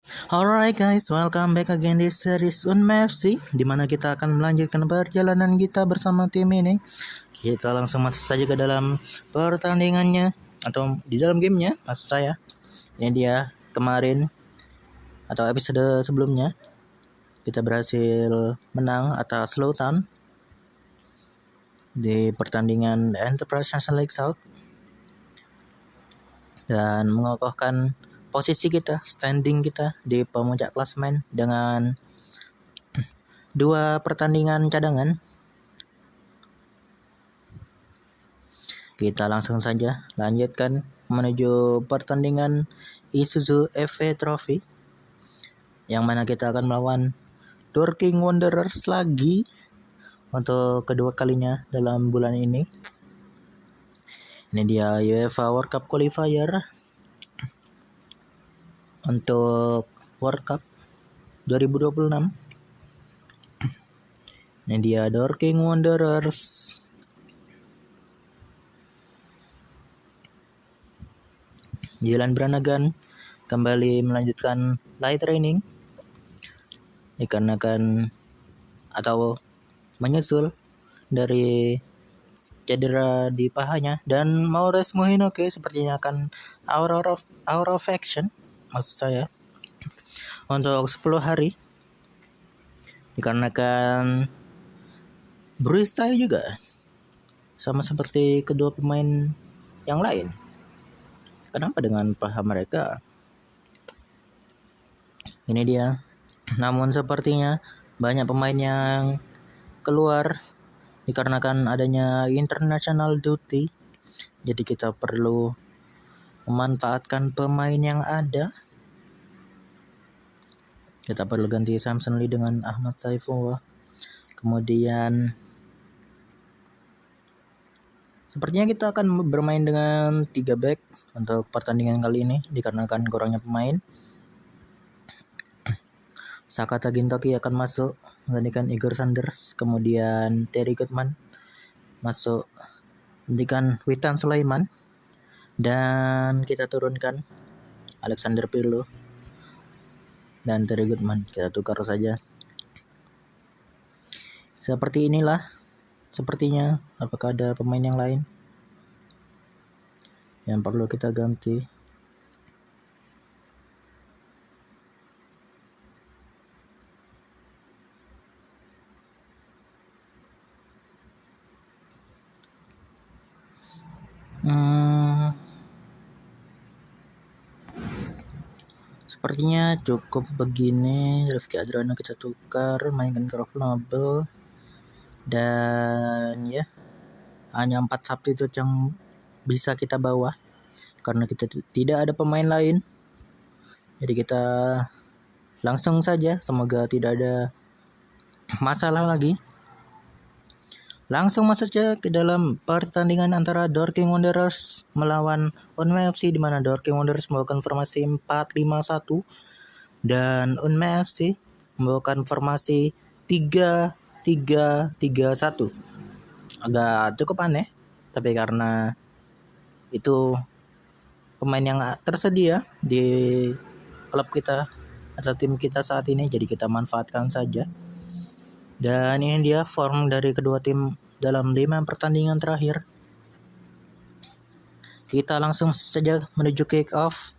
Alright guys, welcome back again di series UNMFC, di mana kita akan melanjutkan perjalanan kita bersama tim ini. Kita langsung masuk saja ke dalam pertandingannya atau di dalam gamenya, maksud saya. Ini dia kemarin atau episode sebelumnya kita berhasil menang atas Slotan di pertandingan Enterprise National League South dan mengokohkan posisi kita, standing kita di pemuncak klasemen dengan 2 pertandingan cadangan. Kita langsung saja lanjutkan menuju pertandingan Isuzu FA Trophy, yang mana kita akan melawan Dorking Wanderers lagi untuk kedua kalinya dalam bulan ini. Ini dia UEFA World Cup Qualifier untuk World Cup 2026. Ini dia Dorking Wanderers. Dylan Brannagan kembali melanjutkan light training dikarenakan atau menyusul dari cedera di pahanya, dan Maurice Mohinoke sepertinya akan out of action, maksud saya, untuk 10 hari dikarenakan Bruce Tay juga sama seperti kedua pemain yang lain. Kenapa dengan paha mereka? Ini dia. Namun sepertinya banyak pemain yang keluar dikarenakan adanya international duty. Jadi kita perlu memanfaatkan pemain yang ada. Kita perlu ganti Samson Lee dengan Ahmad Saifullah. Kemudian sepertinya kita akan bermain dengan 3 back untuk pertandingan kali ini dikarenakan kurangnya pemain. Sakata Gintoki akan masuk menggantikan Igor Sanders, kemudian Terry Goodman masuk menggantikan Witan Sulaiman, dan kita turunkan Alexander Pirlo dan Terry Goodman, kita tukar saja. Seperti inilah sepertinya. Apakah ada pemain yang lain yang perlu kita ganti? Sepertinya cukup begini. Rifki Adrano kita tukar, mainkan Prof Nobel, dan ya hanya 4 substitute yang bisa kita bawa karena kita tidak ada pemain lain. Jadi kita langsung saja, semoga tidak ada masalah lagi. Langsung masuk saja ke dalam pertandingan antara Dorking Wanderers melawan Unme FC, di mana Dorking Wanderers membawakan formasi 4-5-1 dan Unme FC membawakan formasi 3-3-3-1. Agak cukup aneh, tapi karena itu pemain yang tersedia di klub kita atau tim kita saat ini, jadi kita manfaatkan saja. Dan ini dia form dari kedua tim dalam 5 pertandingan terakhir. Kita langsung saja menuju kick off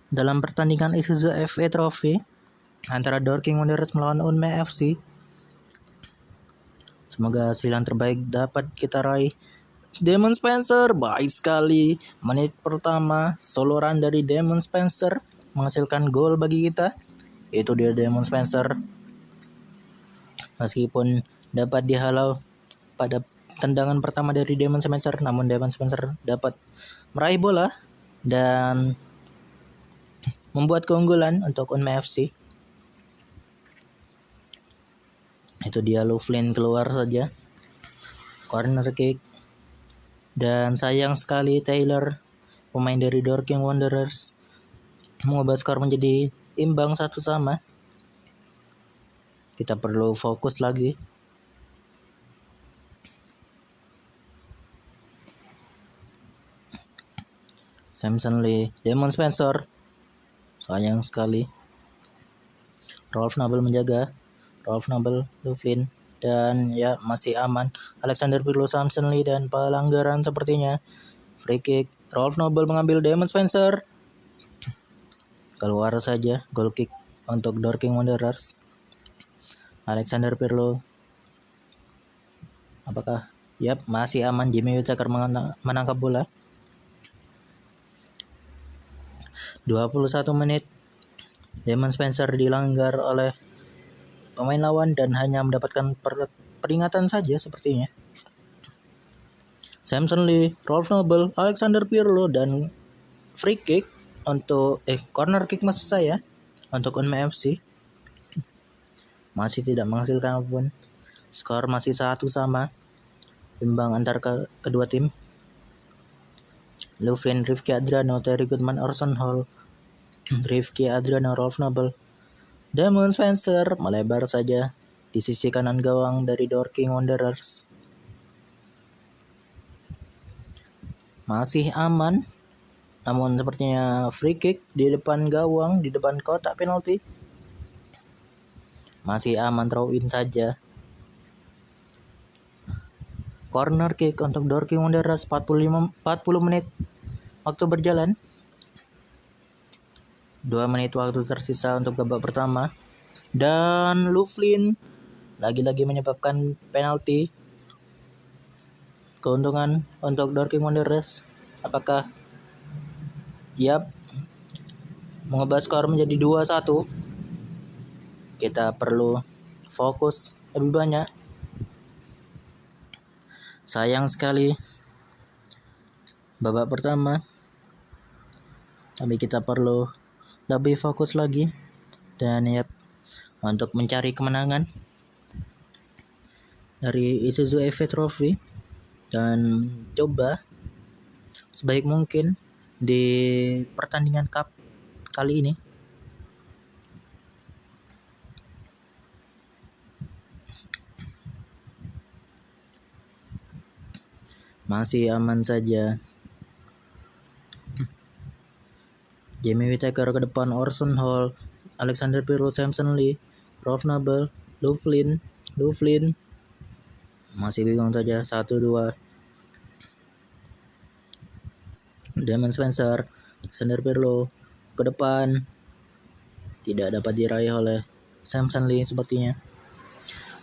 dalam pertandingan Isuzu FA Trophy antara Dorking Wanderers melawan Unme FC. Semoga hasil yang terbaik dapat kita raih. Damon Spencer, baik sekali. Menit pertama, solo run dari Damon Spencer menghasilkan gol bagi kita. Itu dia Damon Spencer. Meskipun dapat dihalau pada tendangan pertama dari Damon Spencer, namun Damon Spencer dapat meraih bola dan membuat keunggulan untuk Unme FC. Itu dia Loughlin keluar saja, corner kick, dan sayang sekali Taylor, pemain dari Dorking Wanderers, mengubah skor menjadi imbang 1-1. Kita perlu fokus lagi. Samson Lee, Damon Spencer, sayang sekali. Rolf Nobel menjaga. Rolf Nobel, Loughlin, dan ya masih aman. Alexander Pirlo, Samson Lee, dan pelanggaran sepertinya. Free kick. Rolf Nobel mengambil Damon Spencer. Keluar saja goal kick untuk Dorking Wanderers. Alexander Pirlo. Apakah? Yap, masih aman. Jimmy Whittaker menangkap bola. 21 menit. Damon Spencer dilanggar oleh pemain lawan dan hanya mendapatkan peringatan saja sepertinya. Samson Lee, Rolf Nobel, Alexander Pirlo, dan free kick untuk corner kick maksud saya untuk Unme FC masih tidak menghasilkan apapun. Skor masih 1 sama, imbang antar kedua tim. Loughlin, Rifki Adriano, Terry Goodman, Orson Hall, Rifki Adriano, Rolf Nobel, Damon Spencer melebar saja di sisi kanan gawang dari Dorking Wanderers. Masih aman, namun sepertinya free kick di depan gawang, di depan kotak penalti. Masih aman, throw in saja. Corner kick untuk Dorking Wanderers. 40 menit waktu berjalan. 2 menit waktu tersisa untuk babak pertama. Dan Loughlin lagi-lagi menyebabkan penalti. Keuntungan untuk Dorking Wanderers. Apakah? Yap. Mengubah skor menjadi 2-1. Kita perlu fokus lebih banyak. Sayang sekali babak pertama. Tapi kita perlu lebih fokus lagi. Dan yap, untuk mencari kemenangan dari Isuzu FA Trophy. Dan coba sebaik mungkin di pertandingan cup kali ini. Masih aman saja. Jamie Whittaker ke depan, Orson Hall, Alexander Pirlo, Samson Lee, Rolf Nobel, Loughlin. Masih bingung saja. 1-2. Damon Spencer, Alexander Pirlo ke depan. Tidak dapat diraih oleh Samson Lee sepertinya.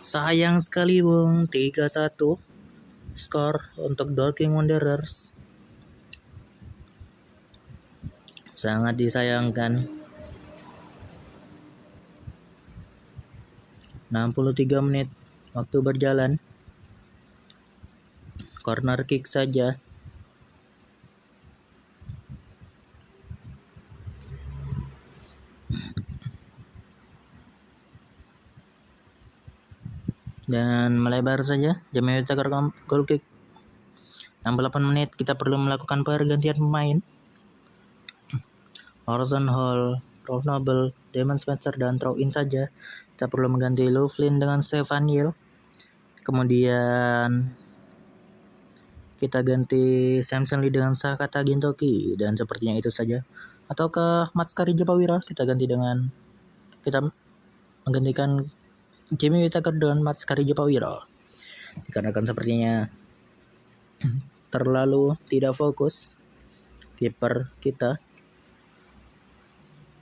Sayang sekali Bung. 3-1 skor untuk Dorking Wanderers. Sangat disayangkan. 63 menit waktu berjalan. Corner kick saja. Dan melebar saja. Jamie Whittaker goal kick. 68 menit kita perlu melakukan pergantian pemain. Orson Hall, Rolf Nobel, Damon Spencer, dan throw in saja. Kita perlu mengganti Loughlin dengan Stefan Yil. Kemudian kita ganti Samson Lee dengan Sakata Gintoki. Dan sepertinya itu saja. Ataukah Matskari Japawira kita menggantikan Jamie Whittaker dengan Matskari Japawira. Dikarenakan sepertinya terlalu tidak fokus kiper kita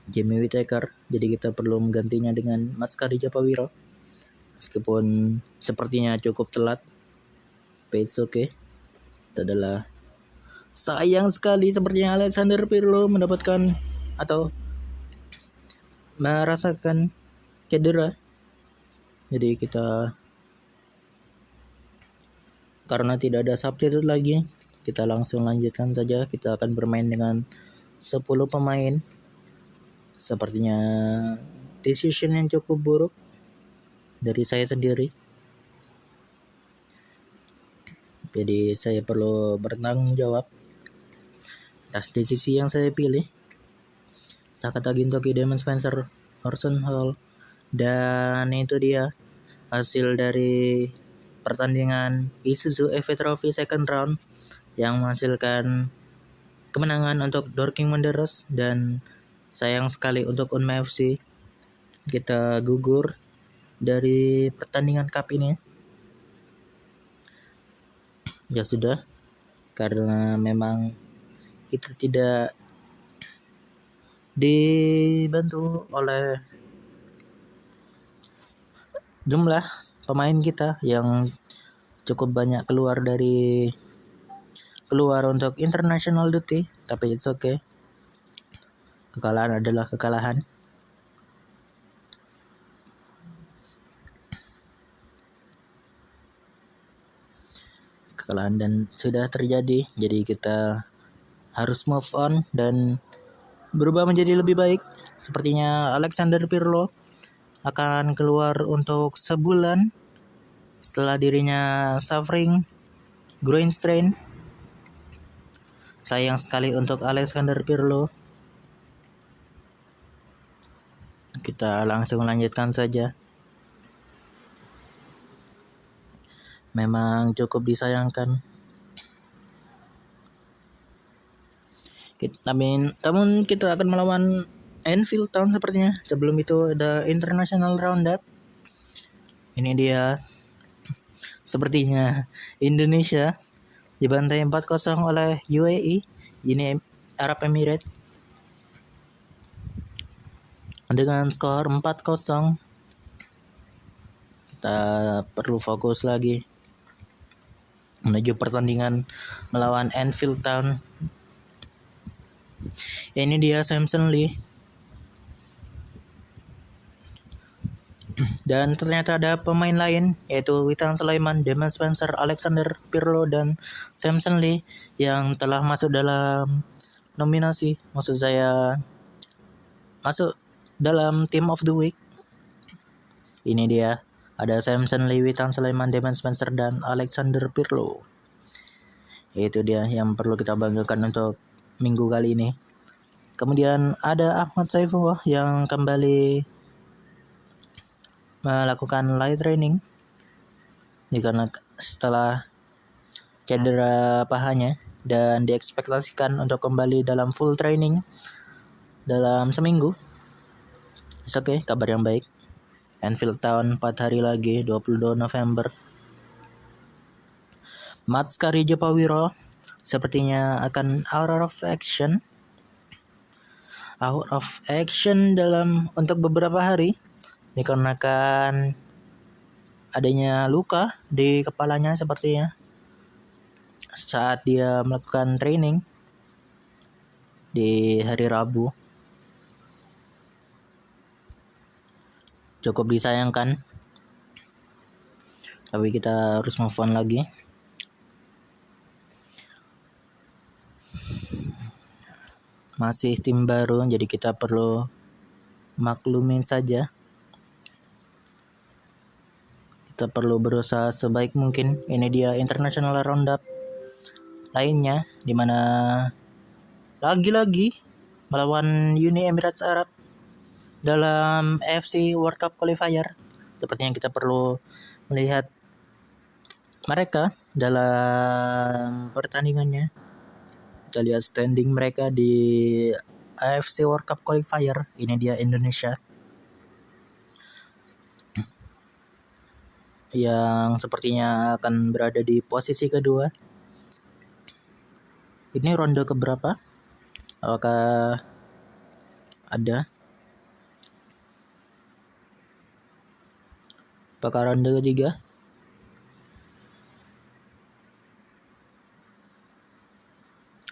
Jamie Whittaker, jadi kita perlu menggantinya dengan Matskari Japawira. Meskipun sepertinya cukup telat, but it's okay. Itu adalah sayang sekali sepertinya Alexander Pirlo mendapatkan atau merasakan cedera. Jadi kita, karena tidak ada substitute lagi, kita langsung lanjutkan saja. Kita akan bermain dengan 10 pemain. Sepertinya decision yang cukup buruk dari saya sendiri. Jadi saya perlu bertanggung jawab atas decisi yang saya pilih. Sakata Gintoki, Damon Spencer, Orson Hall. Dan itu dia hasil dari pertandingan Isuzu FA Trophy second round yang menghasilkan kemenangan untuk Dorking Wanderers dan sayang sekali untuk Unme FC kita gugur dari pertandingan cup ini. Ya sudah, karena memang kita tidak dibantu oleh jumlah pemain kita yang cukup banyak keluar untuk international duty, tapi it's okay. Kekalahan adalah kekalahan. Kekalahan dan sudah terjadi, jadi kita harus move on dan berubah menjadi lebih baik. Sepertinya Alexander Pirlo akan keluar untuk sebulan setelah dirinya suffering groin strain. Sayang sekali untuk Alexander Pirlo. Kita langsung lanjutkan saja. Memang cukup disayangkan. Namun kita akan melawan Anfield Town sepertinya. Sebelum itu ada International Roundup. Ini dia. Sepertinya Indonesia dibantai 4-0 oleh UAE, Uni Arab Emirates. Dengan skor 4-0. Kita perlu fokus lagi menuju pertandingan melawan Anfield Town. Ini dia Samson Lee. Dan ternyata ada pemain lain, yaitu Witan Sulaiman, Damon Spencer, Alexander Pirlo, dan Samson Lee yang telah masuk dalam nominasi. Maksud saya masuk dalam Team of the Week. Ini dia, ada Samson Lee, Witan Sulaiman, Damon Spencer, dan Alexander Pirlo. Itu dia yang perlu kita banggakan untuk minggu kali ini. Kemudian ada Ahmad Saifullah yang kembali melakukan light training karena setelah cedera pahanya, dan diekspektasikan untuk kembali dalam full training dalam seminggu. It's okay, kabar yang baik. Anfield Town 4 hari lagi, 22 November. Matskari Jopawiro sepertinya akan out of action dalam untuk beberapa hari dikarenakan adanya luka di kepalanya sepertinya saat dia melakukan training di hari Rabu. Cukup disayangkan, tapi kita harus move on lagi. Masih tim baru, jadi kita perlu maklumin saja. Kita perlu berusaha sebaik mungkin. Ini dia International Roundup lainnya, dimana lagi-lagi melawan Uni Emirates Arab dalam AFC World Cup Qualifier. Sepertinya kita perlu melihat mereka dalam pertandingannya. Kita lihat standing mereka di AFC World Cup Qualifier. Ini dia Indonesia yang sepertinya akan berada di posisi kedua. Ini ronde keberapa? Apakah ada? Apakah ronde ketiga?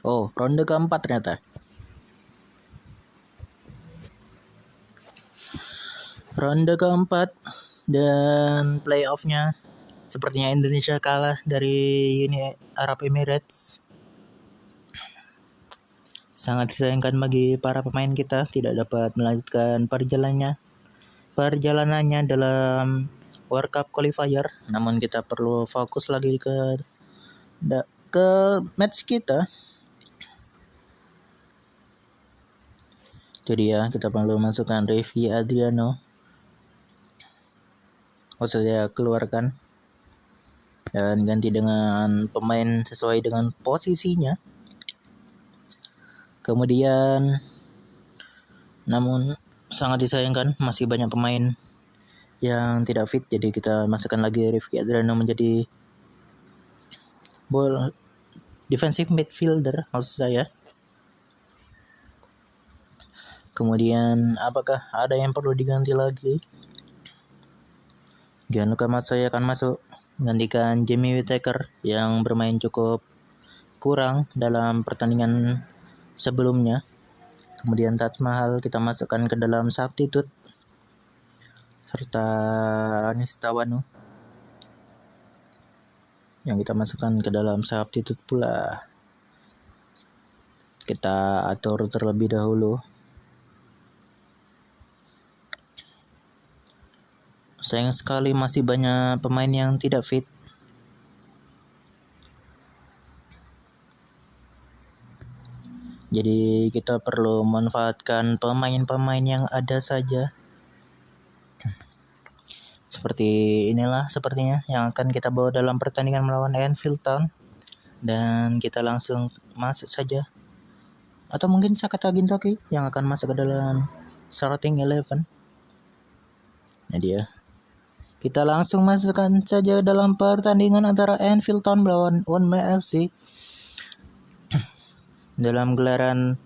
Oh, ronde keempat ternyata. Ronde keempat dan playoff-nya sepertinya Indonesia kalah dari Uni Arab Emirates. Sangat disayangkan bagi para pemain kita tidak dapat melanjutkan perjalanannya dalam World Cup Qualifier. Namun kita perlu fokus lagi ke match kita. Jadi ya, kita perlu masukkan Revi Adriano. Saya keluarkan dan ganti dengan pemain sesuai dengan posisinya. Kemudian namun sangat disayangkan masih banyak pemain yang tidak fit, jadi kita masukkan lagi Rifki Adrano menjadi defensive midfielder maksud saya. Kemudian apakah ada yang perlu diganti lagi? Gianluca Matsai akan masuk menggantikan Jamie Whittaker yang bermain cukup kurang dalam pertandingan sebelumnya. Kemudian Taj Mahal kita masukkan ke dalam substitute, serta Anis Tawanu yang kita masukkan ke dalam substitute pula. Kita atur terlebih dahulu. Sayang sekali masih banyak pemain yang tidak fit. Jadi kita perlu memanfaatkan pemain-pemain yang ada saja. Seperti inilah sepertinya yang akan kita bawa dalam pertandingan melawan Anfield Town. Dan kita langsung masuk saja. Atau mungkin Sakata Gintoki yang akan masuk ke dalam starting 11. Nah dia. Kita langsung masukkan saja dalam pertandingan antara Anfield Town melawan Onme FC dalam gelaran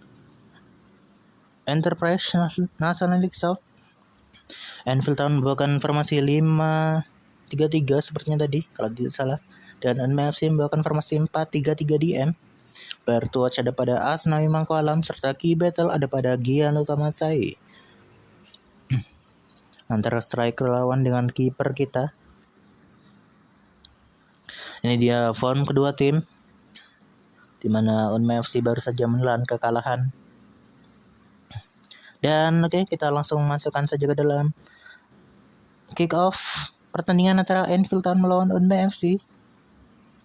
Enterprise National League South. Anfield Town membawakan formasi 5-3-3 sepertinya tadi kalau tidak salah, dan Onme FC membawakan formasi 4-3-3 DM. Player to watch ada pada Asnawi Mangkualam serta key battle ada pada Gianluca Matsai. Antara striker lawan dengan kiper kita. Ini dia form kedua tim, di mana Onme FC baru saja menelan kekalahan. Dan oke, kita langsung masukkan saja ke dalam kick off pertandingan antara Anfield Town melawan Onme FC.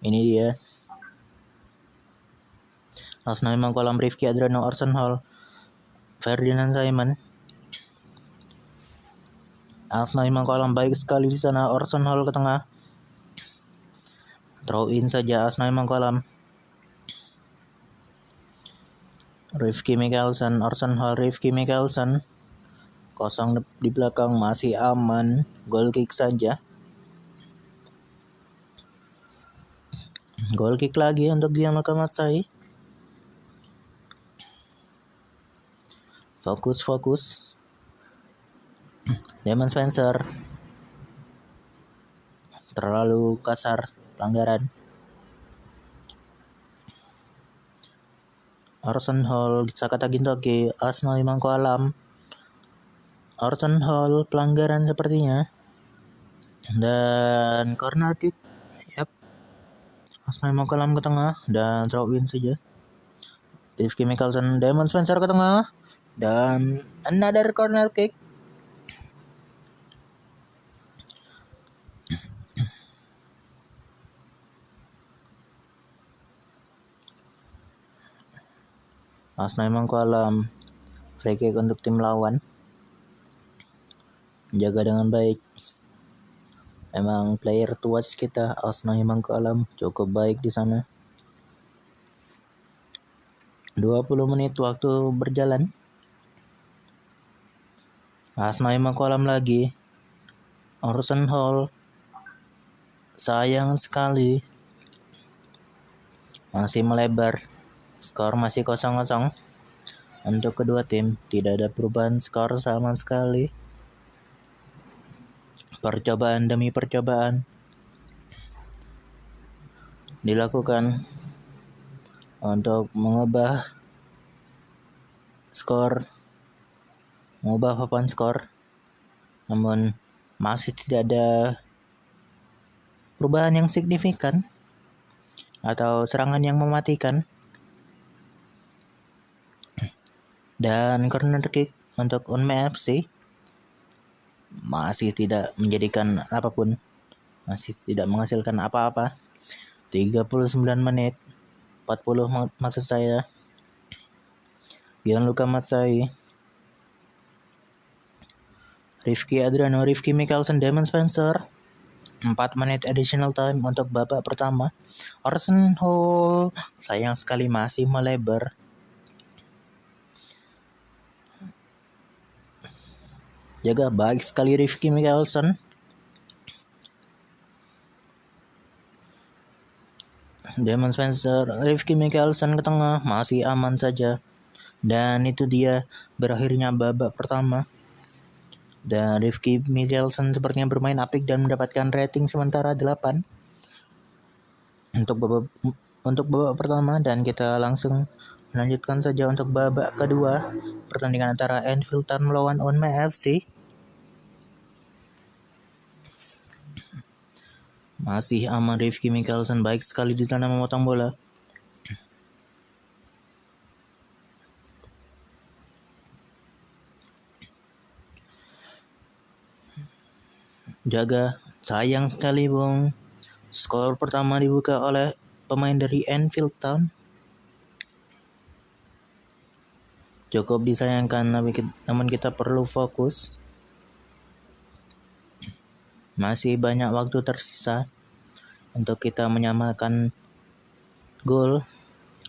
Ini dia. Asnawi Mangkualam, Rifki Adrano, Orson Hall, Ferdinand Simon. Asnawi Mangkualam baik sekali di sana. Orson Hall ke tengah. Throw in saja Asnawi Mangkualam. Rifki Mikkelsen, Orson Hall, Rifki Mikkelsen. Kosong di belakang, masih aman. Goal kick saja. Goal kick lagi untuk Gianluca Matsai. Fokus. Damon Spencer. Terlalu kasar, pelanggaran. Orson Hall, Sakata Gintoki, Asnawi Mangkualam. Orson Hall, pelanggaran sepertinya. Dan corner kick. Yap. Asnawi Mangkualam ke tengah dan throw in saja. Rifki Mikkelsen, Damon Spencer ke tengah dan another corner kick. Asnawi Mangkualam, free kick untuk tim lawan. Jaga dengan baik. Memang player to watch kita, Asnawi Mangkualam, cukup baik di sana. 20 menit waktu berjalan. Asnawi Mangkualam lagi. Orson Hall. Sayang sekali. Masih melebar. Skor masih 0-0 untuk kedua tim. Tidak ada perubahan skor sama sekali. Percobaan demi percobaan dilakukan untuk mengubah papan skor. Namun masih tidak ada perubahan yang signifikan atau serangan yang mematikan. Dan corner kick untuk Onme FC masih tidak menjadikan apapun. Masih tidak menghasilkan apa-apa. 39 menit 40 maksud saya. Gianluca Matsai, Rifki Adrano, Rifki Mikkelsen, Damon Spencer. 4 menit additional time untuk babak pertama. Orson Hall sayang sekali masih melebar. Jaga baik sekali Rifki Mickelson. Damon Spencer, Rifki Mickelson ke tengah masih aman saja. Dan itu dia berakhirnya babak pertama. Dan Rifki Mickelson sepertinya bermain apik dan mendapatkan rating sementara 8 untuk babak pertama, dan kita langsung melanjutkan saja untuk babak kedua pertandingan antara Anfield Town melawan Onma FC. Masih aman Rifki Mickelson, baik sekali di sana memotong bola. Jaga, sayang sekali Bung. Skor pertama dibuka oleh pemain dari Anfield Town. Cukup disayangkan, namun kita perlu fokus. Masih banyak waktu tersisa untuk kita menyamakan gol.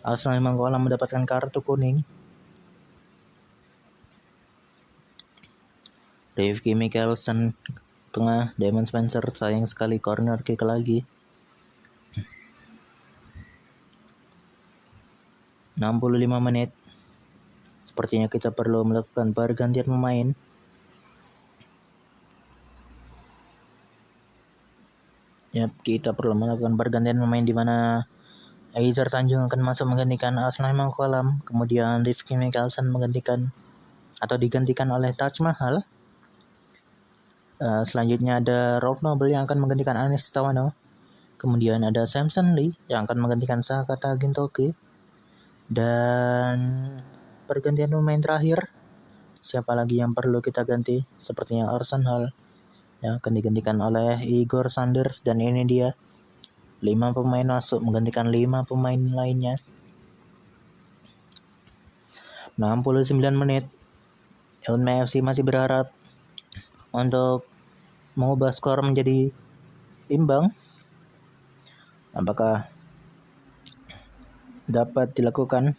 Arsenal Mangkualam mendapatkan kartu kuning. Rifki Mickelson tengah, Damon Spencer sayang sekali corner kick lagi. 65 menit. Sepertinya kita perlu melakukan pergantian pemain. Kita perlu melakukan pergantian pemain di mana Aizar Tanjung akan masuk menggantikan Arsenal Mangkualam, kemudian Rifki Mickelson digantikan oleh Taj Mahal. Selanjutnya ada Rob Noble yang akan menggantikan Anis Tawano. Kemudian ada Samson Lee yang akan menggantikan Sakata Gintoki. Dan pergantian pemain terakhir, siapa lagi yang perlu kita ganti? Sepertinya Orson Hall yang akan digantikan oleh Igor Sanders. Dan ini dia 5 pemain masuk menggantikan 5 pemain lainnya. 69 menit. Onma FC masih berharap untuk mengubah skor menjadi imbang. Apakah dapat dilakukan?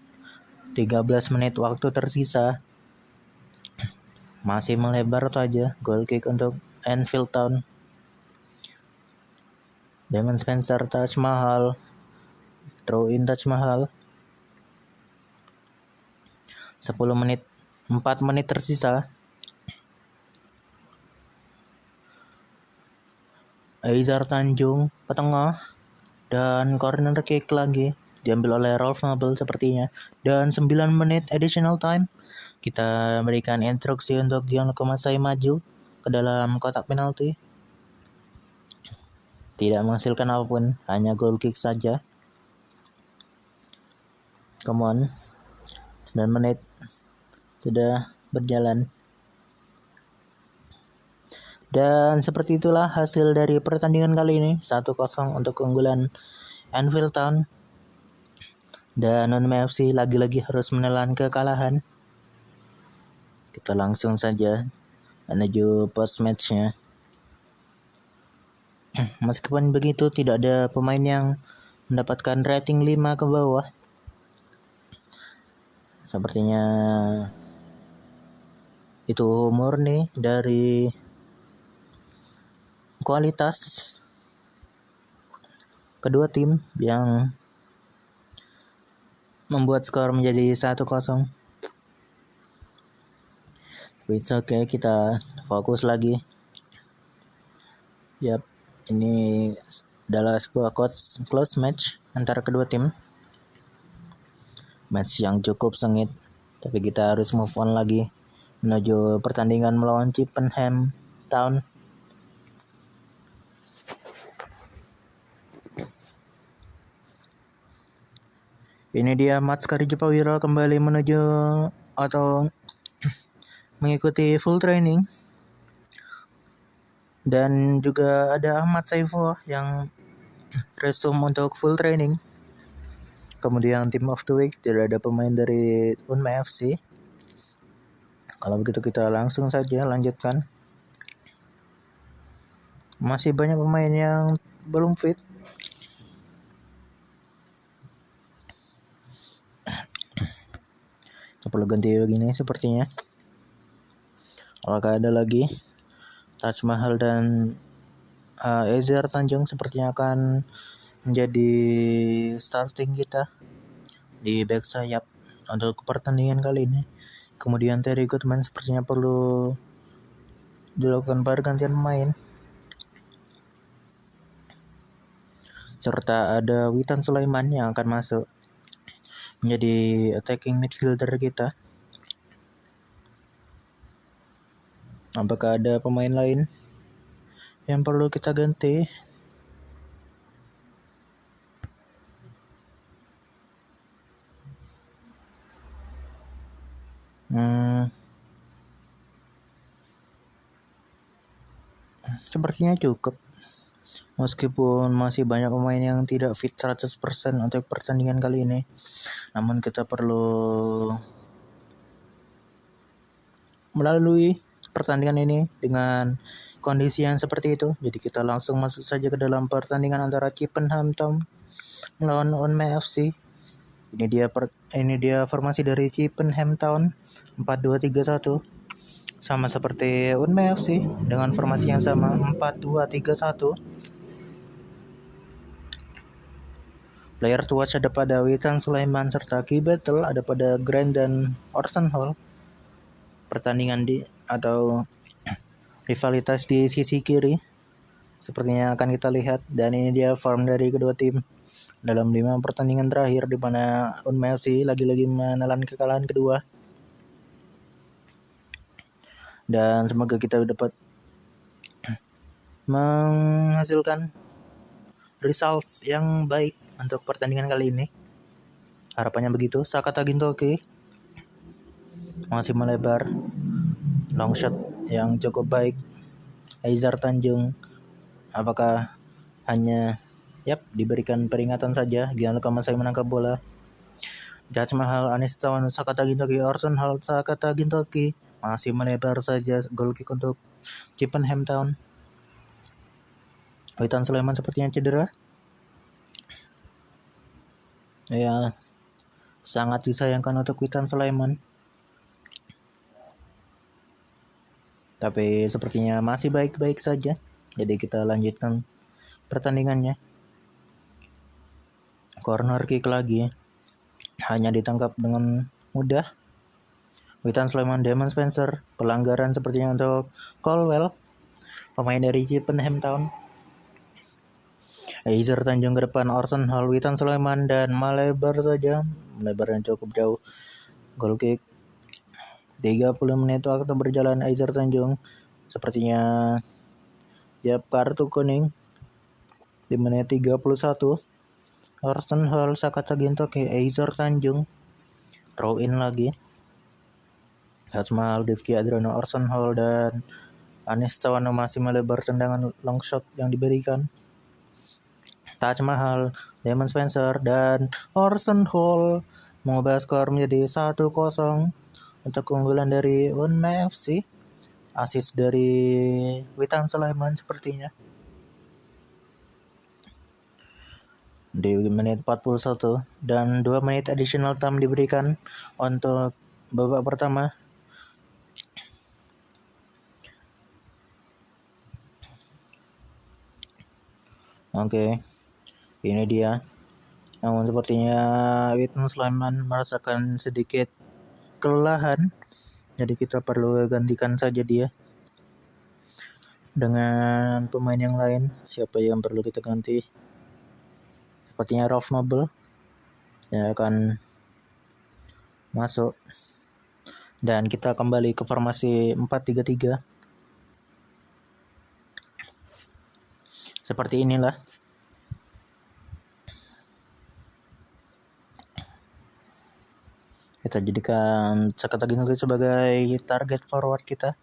13 menit waktu tersisa. Masih melebar saja goal kick untuk Anfield Town. Damon Spencer, Taj Mahal, throw in Taj Mahal. 10 menit, 4 menit tersisa. Aizar Tanjung ke tengah, dan corner kick lagi diambil oleh Rolf Noble sepertinya. Dan 9 menit additional time. Kita berikan instruksi untuk Gianluca Masai maju ke dalam kotak penalti. Tidak menghasilkan apapun, hanya goal kick saja. Come on. 9 menit sudah berjalan. Dan seperti itulah hasil dari pertandingan kali ini. 1-0 untuk keunggulan Anfield Town. Dan Onma FC lagi-lagi harus menelan kekalahan. Kita langsung saja menuju post matchnya. Meskipun begitu, tidak ada pemain yang mendapatkan rating 5 ke bawah. Sepertinya itu murni dari kualitas kedua tim yang membuat skor menjadi 1-0. It's okay, kita fokus lagi. Ini adalah sebuah close match antara kedua tim. Match yang cukup sengit, tapi kita harus move on lagi menuju pertandingan melawan Chippenham Town. Ini dia Mats Karijapawira kembali menuju atau mengikuti full training. Dan juga ada Ahmad Saifullah yang resume untuk full training. Kemudian team of the week tidak ada pemain dari Onma FC. Kalau begitu kita langsung saja lanjutkan. Masih banyak pemain yang belum fit. Kita perlu ganti begini sepertinya. Apakah ada lagi Taj Mahal dan Ezer Tanjung sepertinya akan menjadi starting kita di back sayap untuk pertandingan kali ini. Kemudian Terry Goodman sepertinya perlu dilakukan pergantian pemain. Serta ada Witan Sulaiman yang akan masuk menjadi attacking midfielder kita. Apakah ada pemain lain yang perlu kita ganti? Sepertinya cukup. Meskipun masih banyak pemain yang tidak fit 100% untuk pertandingan kali ini, namun kita perlu melalui pertandingan ini dengan kondisi yang seperti itu. Jadi kita langsung masuk saja ke dalam pertandingan antara Chippenham Town melawan Onmay FC. Ini dia formasi dari Chippenham Town 4-2-3-1. Sama seperti Onmay FC dengan formasi yang sama 4-2-3-1. Player to watch ada pada Witan Sulaiman serta Key Battle ada pada Grant dan Orson Hall. Pertandingan atau rivalitas di sisi kiri sepertinya akan kita lihat, dan ini dia form dari kedua tim dalam 5 pertandingan terakhir di mana Unmay FC lagi-lagi menelan kekalahan kedua. Dan semoga kita dapat menghasilkan results yang baik untuk pertandingan kali ini. Harapannya begitu. Sakata Gintoki masih melebar, long shot yang cukup baik. Ezer Tanjung apakah hanya diberikan peringatan saja? Gianluca Masai menangkap bola. Taj Mahal, Anis Tawan, Sakata Gintoki, Orson Hall, Sakata Gintoki masih melebar saja. Goal kick untuk Chippenham Town. Witan Sulaiman sepertinya cedera. Ya, sangat disayangkan untuk Witan Sulaiman. Tapi sepertinya masih baik-baik saja. Jadi kita lanjutkan pertandingannya. Corner kick lagi. Hanya ditangkap dengan mudah. Witan Sulaiman, Damon Spencer. Pelanggaran sepertinya untuk Colwell, pemain dari Chippenham Town. Ezer Tanjung ke depan, Orson Hall, Witan Sulaiman, dan melebar saja. Melebarnya cukup jauh. Goal kick. 30 menit waktu berjalan. Ezer Tanjung sepertinya kartu kuning di menit 31. Orson Hall, Sakata Gintoki, Ezer Tanjung throw in lagi. Taj Mahal, Devki Adriano, Orson Hall, dan Anis Tawana masih melebar tendangan long shot yang diberikan. Taj Mahal, Damon Spencer, dan Orson Hall mengubah skor menjadi 1-0 untuk keunggulan dari Onmay FC. Assist dari Witan Sulaiman sepertinya. Di menit 41 dan 2 menit additional time diberikan untuk babak pertama. Oke. Ini dia. Namun sepertinya Witan Sulaiman merasakan sedikit kelelahan. Jadi kita perlu gantikan saja dia dengan pemain yang lain. Siapa yang perlu kita ganti? Sepertinya Ralph Noble yang akan masuk. Dan kita kembali ke formasi 4-3-3. Seperti inilah. Kita jadikan Sakata Gintoki sebagai target forward kita.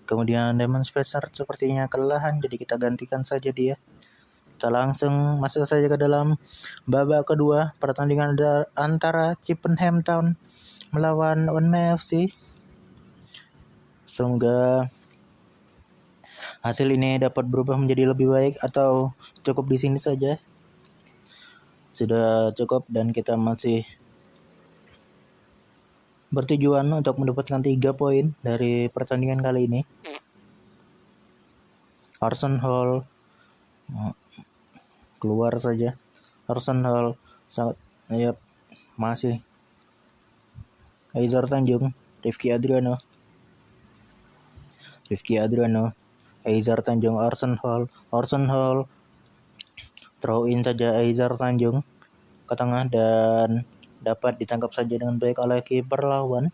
Kemudian Damon Spencer sepertinya kelelahan, jadi kita gantikan saja dia. Kita langsung masuk saja ke dalam babak kedua pertandingan antara Chippenham Town melawan Onmay FC. Semoga hasil ini dapat berubah menjadi lebih baik atau cukup di sini saja. Sudah cukup dan kita masih bertujuan untuk mendapatkan 3 poin dari pertandingan kali ini. Arsenal keluar saja. Arsenal sangat masih Aizar Tanjung, Rifki Adriano, Aizar Tanjung, Arsenal throw in saja Aizar Tanjung ke tengah dan dapat ditangkap saja dengan baik oleh kiper lawan.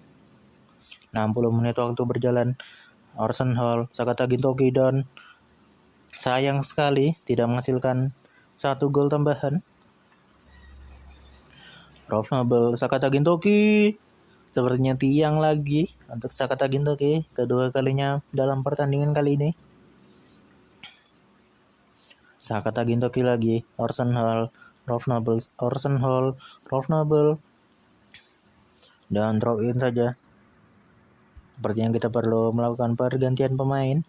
60 menit waktu berjalan. Arsenal Sakata Gintoki dan sayang sekali tidak menghasilkan 1 gol tambahan. Rolf Nobel, Sakata Gintoki sepertinya tiang lagi untuk Sakata Gintoki kedua kalinya dalam pertandingan kali ini. Sakata Gintoki lagi, Arsenal, Rolf Nobel dan throw in saja. Sepertinya kita perlu melakukan pergantian pemain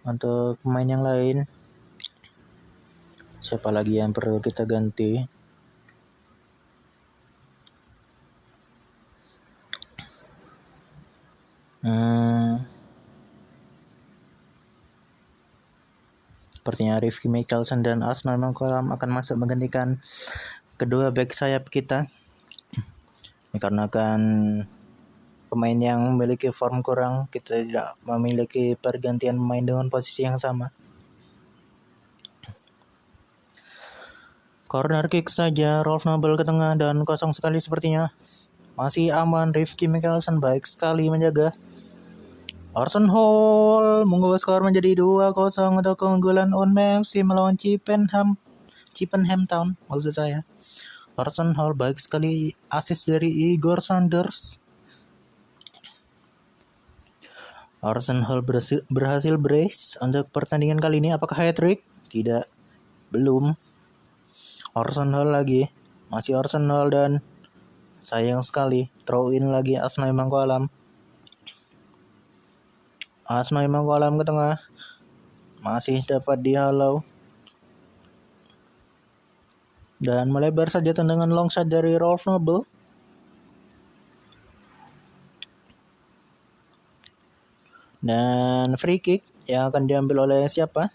untuk pemain yang lain. Siapa lagi yang perlu kita ganti? Sepertinya Rifki Mikkelsen dan Asnoy Mangkulam akan masuk menggantikan kedua back sayap kita. Dikarenakan pemain yang memiliki form kurang, kita tidak memiliki pergantian pemain dengan posisi yang sama. Corner kick saja, Rolf Nobel ke tengah dan kosong sekali sepertinya. Masih aman, Rifki Mikkelsen baik sekali menjaga. Arsenal mengubah skor menjadi 2-0 untuk keunggulan Unm FC melawan Chippenham Town maksud saya. Arsenal baik sekali assist dari Igor Sanders. Arsenal berhasil brace untuk pertandingan kali ini. Apakah hat-trick? Tidak, belum. Arsenal lagi, masih Arsenal dan sayang sekali throw in lagi Asnoy Mangkulam ke tengah, masih dapat dihalau dan melebar saja tendangan long shot dari Rolf Nobel. Dan free kick yang akan diambil oleh siapa?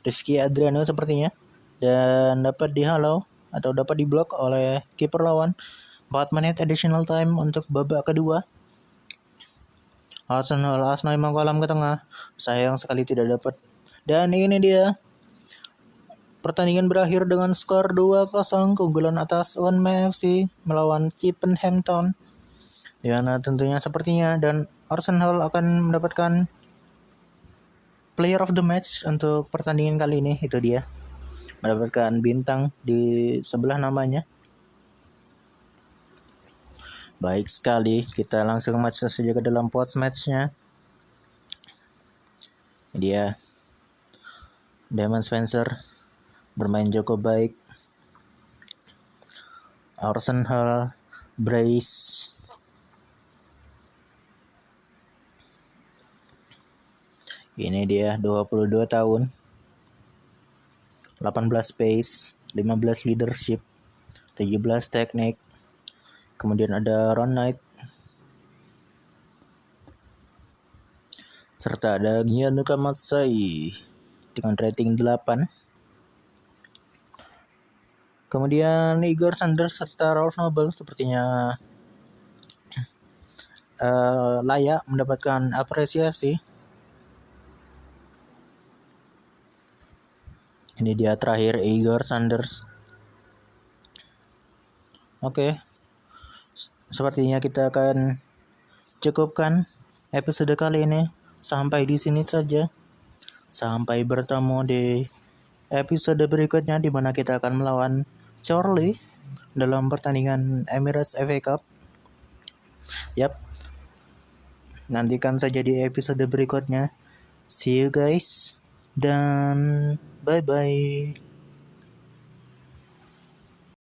Rifki Adriano sepertinya, dan dapat dihalau atau dapat diblok oleh kiper lawan. 4 menit additional time untuk babak kedua. Arsenal, Asnoy Mangkulam ke tengah, sayang sekali tidak dapat. Dan ini dia pertandingan berakhir dengan skor 2-0 keunggulan atas Unm FC melawan Chippenham Town. Di mana tentunya sepertinya dan Arsenal akan mendapatkan player of the match untuk pertandingan kali ini. Itu dia, mendapatkan bintang di sebelah namanya. Baik sekali, kita langsung masuk saja ke dalam post matchnya. Dia Damon Spencer bermain cukup baik. Arsenal brace. Ini dia 22 tahun, 18 pace, 15 leadership, 17 teknik. Kemudian ada Ron Knight, serta ada Gianluca Matsai dengan rating 8. Kemudian Igor Sanders serta Rolf Nobel sepertinya layak mendapatkan apresiasi. Ini dia terakhir Igor Sanders. Oke. Sepertinya kita akan cukupkan episode kali ini sampai di sini saja. Sampai bertemu di episode berikutnya di mana kita akan melawan Chorley dalam pertandingan Emirates FA Cup. Yap. Nantikan saja di episode berikutnya. See you guys dan bye bye.